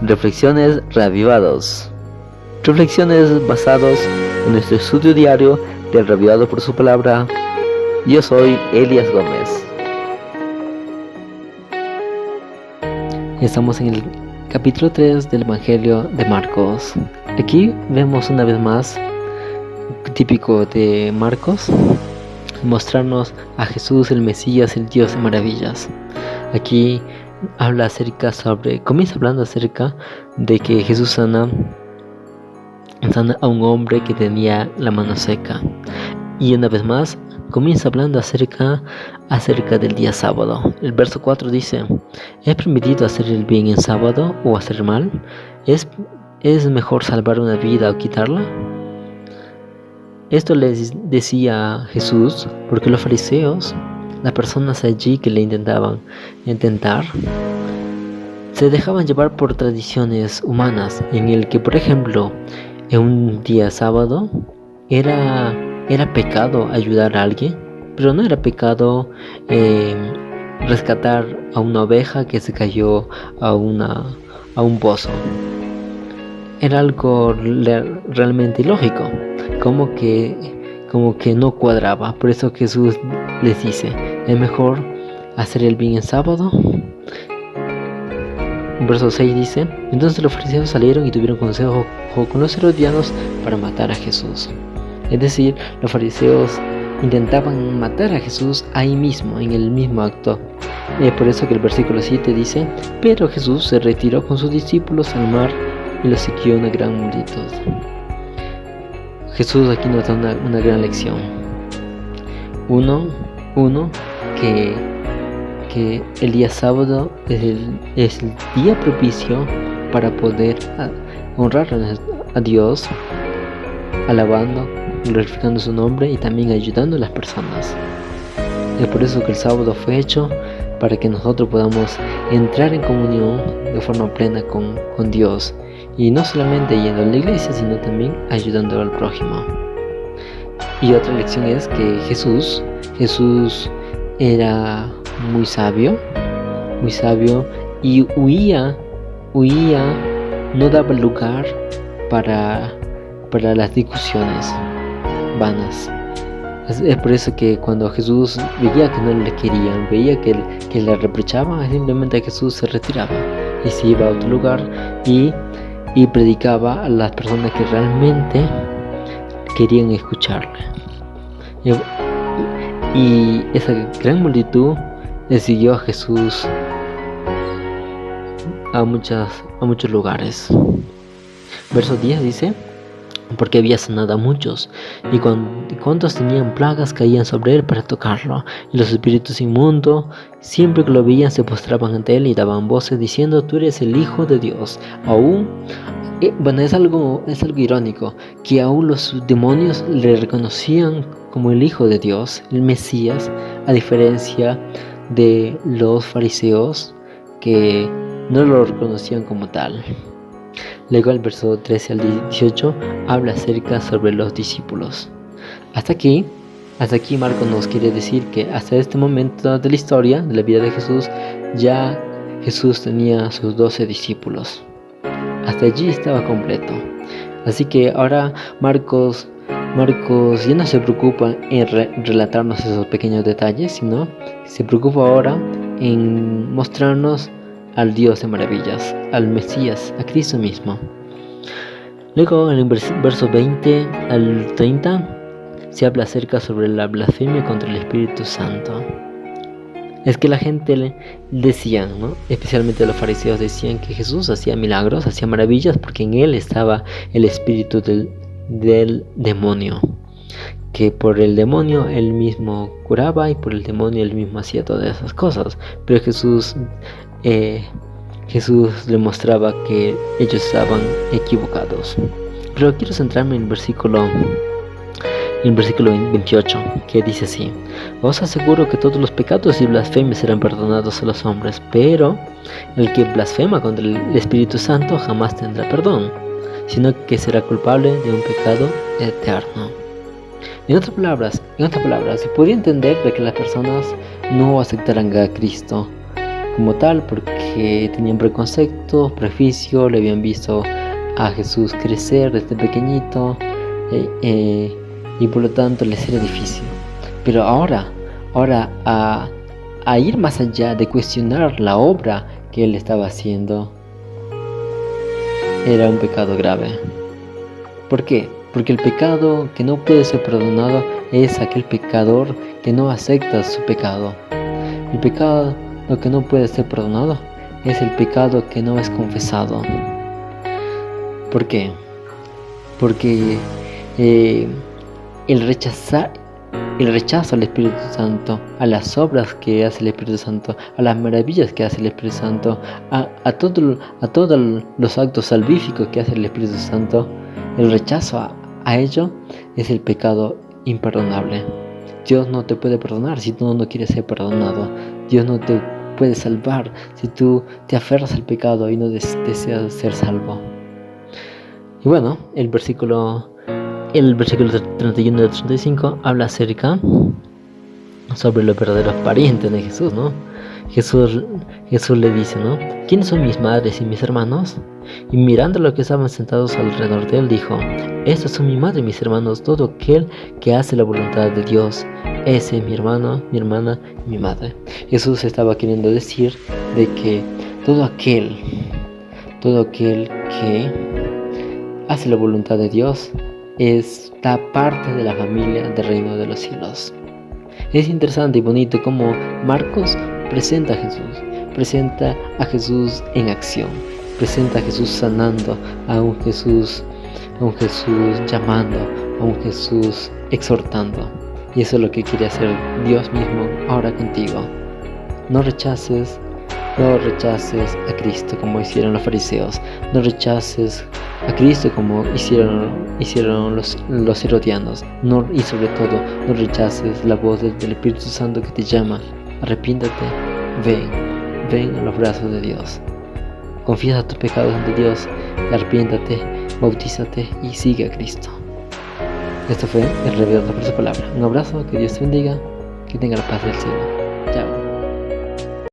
Reflexiones Reavivados. Reflexiones basados en nuestro estudio diario del Reavivado por su palabra. Yo soy Elias Gómez. Estamos en el capítulo 3 del Evangelio de Marcos. Aquí vemos una vez más, típico de Marcos, mostrarnos a Jesús, el Mesías, el Dios de maravillas. Aquí comienza hablando acerca de que Jesús sana a un hombre que tenía la mano seca. Y una vez más comienza hablando acerca del día sábado. El verso 4 dice: ¿es permitido hacer el bien en sábado o hacer mal? ¿Es mejor salvar una vida o quitarla? Esto les decía Jesús porque los fariseos, las personas allí que le intentaban se dejaban llevar por tradiciones humanas, en el que, por ejemplo, en un día sábado era pecado ayudar a alguien, pero no era pecado rescatar a una oveja que se cayó a un pozo. Era algo realmente ilógico, como que no cuadraba. Por eso Jesús les dice: es mejor hacer el bien en sábado. Verso 6 dice: entonces los fariseos salieron y tuvieron consejo con los herodianos para matar a Jesús. Es decir, los fariseos intentaban matar a Jesús ahí mismo, en el mismo acto. Por eso que el versículo 7 dice: pero Jesús se retiró con sus discípulos al mar y lo siguió una gran multitud. Jesús aquí nos da una gran lección. Uno, que el día sábado es el día propicio para poder honrar a Dios, alabando, glorificando su nombre y también ayudando a las personas. Es por eso que el sábado fue hecho, para que nosotros podamos entrar en comunión de forma plena con Dios, y no solamente yendo a la iglesia, sino también ayudando al prójimo. Y otra lección es que Jesús era muy sabio y huía, no daba lugar para las discusiones vanas. Es por eso que cuando Jesús veía que no le querían, veía que le reprochaban, simplemente Jesús se retiraba y se iba a otro lugar y predicaba a las personas que realmente querían escucharle. Y esa gran multitud le siguió a Jesús a muchos lugares. Verso 10 dice: porque había sanado a muchos, y cuantos tenían plagas caían sobre él para tocarlo, y los espíritus inmundos, siempre que lo veían, se postraban ante él y daban voces diciendo: tú eres el Hijo de Dios. Es algo irónico, que aún los demonios le reconocían como el Hijo de Dios, el Mesías, a diferencia de los fariseos, que no lo reconocían como tal. Luego el verso 13 al 18 habla acerca sobre los discípulos. Hasta aquí Marcos nos quiere decir que hasta este momento de la historia, de la vida de Jesús, ya Jesús tenía sus 12 discípulos. Hasta allí estaba completo. Así que ahora Marcos ya no se preocupa en relatarnos esos pequeños detalles, sino se preocupa ahora en mostrarnos al Dios de maravillas, al Mesías, a Cristo mismo. Luego en el verso 20 al 30 se habla acerca sobre la blasfemia contra el Espíritu Santo. Es que la gente decían, especialmente los fariseos, decían que Jesús hacía milagros, hacía maravillas, porque en él estaba el espíritu del demonio, que por el demonio él mismo curaba y por el demonio él mismo hacía todas esas cosas. Pero Jesús le mostraba que ellos estaban equivocados. Pero quiero centrarme en el versículo 28, que dice así: os aseguro que todos los pecados y blasfemias serán perdonados a los hombres, pero el que blasfema contra el Espíritu Santo jamás tendrá perdón, sino que será culpable de un pecado eterno. En otras palabras, se podría entender de que las personas no aceptarán a Cristo como tal, porque tenían preconceptos, prejuicios, le habían visto a Jesús crecer desde pequeñito, y por lo tanto les era difícil. Pero ahora a ir más allá de cuestionar la obra que él estaba haciendo, era un pecado grave. ¿Por qué? Porque el pecado que no puede ser perdonado es aquel pecador que no acepta su pecado. El pecado que no puede ser perdonado es el pecado que no es confesado. ¿Por qué? Porque el rechazo al Espíritu Santo, a las obras que hace el Espíritu Santo, a las maravillas que hace el Espíritu Santo, a todos los actos salvíficos que hace el Espíritu Santo, el rechazo a ello es el pecado imperdonable. Dios no te puede perdonar si tú no quieres ser perdonado. Dios no te puede salvar si tú te aferras al pecado y no deseas ser salvo. Y bueno, el versículo 31 y 35 habla acerca sobre los verdaderos parientes de Jesús, ¿no? Jesús le dice, ¿no? ¿Quiénes son mis madres y mis hermanos? Y mirando a los que estaban sentados alrededor de él, dijo: estos son mi madre y mis hermanos, todo aquel que hace la voluntad de Dios, ese es mi hermano, mi hermana y mi madre. Jesús estaba queriendo decir de que todo aquel que hace la voluntad de Dios está parte de la familia del reino de los cielos. Es interesante y bonito cómo Marcos presenta a Jesús en acción, presenta a Jesús sanando, a un Jesús llamando, a un Jesús exhortando. Y eso es lo que quiere hacer Dios mismo ahora contigo. No rechaces a Cristo como hicieron los fariseos. No rechaces a Cristo como hicieron los herodianos. Y sobre todo, no rechaces la voz del Espíritu Santo que te llama. Arrepiéntate, ven a los brazos de Dios. Confiesa tus pecados ante Dios, arrepiéntate, bautízate y sigue a Cristo. Esto fue el revelador por su palabra. Un abrazo, que Dios te bendiga, que tenga la paz del cielo. Chao.